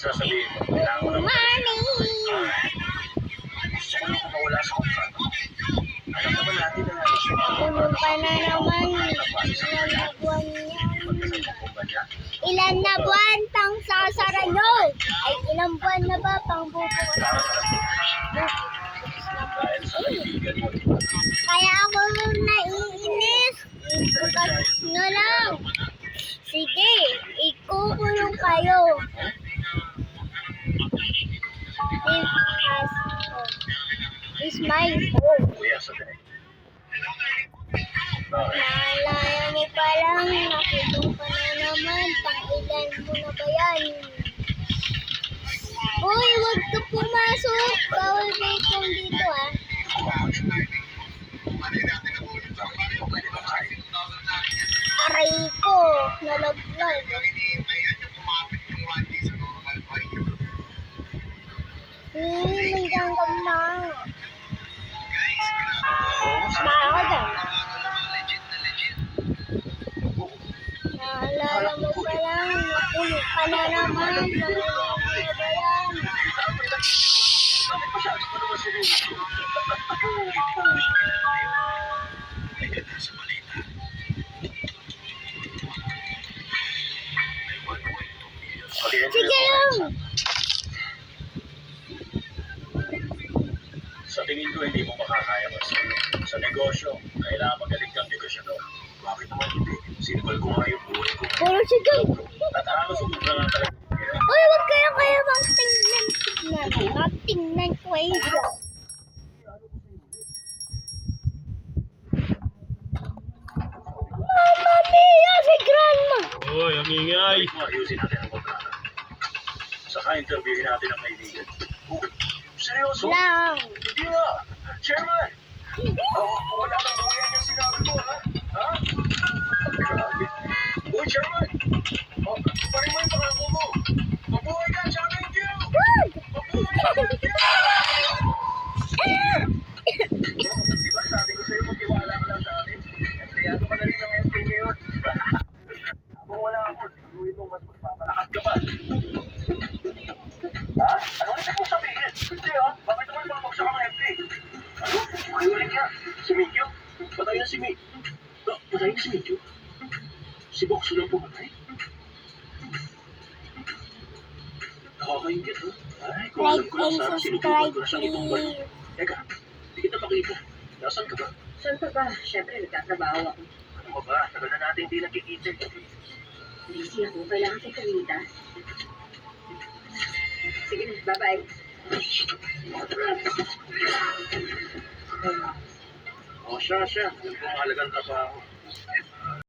sasabihin mo? Kailangan ko ng Money! gusto ko lang kumawala sa kontrata. Alam naman natin na Tulong ka na naman. Ilan na buwan yan? magkasama kumpanya. Ilan na buwan pang sasara nyo? Ay, ilang buwan na ba pang bubukas? Dahil sa kaibigan mo, di ba? Kaya ako naiinis. Bukas nyo lang. Sige, ikukulong kayo. This is my home. Kuya, sa dahil. Naalala mo pa lang, nakulong ka na naman. Pang-ilan mo na ba yan? Uy, huwag ka pumasok. Bawal may kong dito ah. Aray ko, nalaglag. May ganggang na. Ako dyan. Naalala mo pa lang, nakulong ka na naman. Pang-ilan mo na ba yan? Sige lang. Sa tingin ko, hindi mo makakaya kasi sa negosyo, kailangan magaling kang negosyador. Bakit naman hindi? Sinibal ko nga yung buhay ko. Puro sige. At nakakasubok na nga talaga. Uy, huwag kayo bang tingnan. Tingnan ko eh. Mamma mia, si Grandma. Hoy, ang ingay! Ayusin natin ang kontrata. Saka interviewin natin ang kaibigan. Oh, seryoso? Lang. Hindi nga. Chairman! Wala kang gawin yung sinabi ko, ha? Ha? Grabe. Uy, Chairman! Parin mo yung pangako mo. Mabuhay ka, Chairman! Thank you! Mabuhay ka! Thank you! Di ba sabi ko sa'yo, magtiwala ka lang sa akin? Kaya ko madali ng MP ngayon. Kung wala ako, siguro mo mas magpapalakas ka pa. Ha? Ano ulit mo sabihin? Hindi ha? Bakit naman mabagsak ang MP? Ano? Ano ulit niya? Si Mikyo? Patay na si Mikyo. Patay na si Mikyo? Si Bokso lang pumatay? Nakakaingit ha? Ay, kung alam ko lang sana sinubukan ko na siyang itumbal. Teka, hindi kita makita. Nasaan ka ba? Saan ka ba? Siyempre, nagtatrabaho ako. Ano ka ba? Tagal na natin hindi nagkikita. Busy ako. Kailangan kayo kumita. Sige na, bye-bye. Siya. Yung pangalagang trabaho.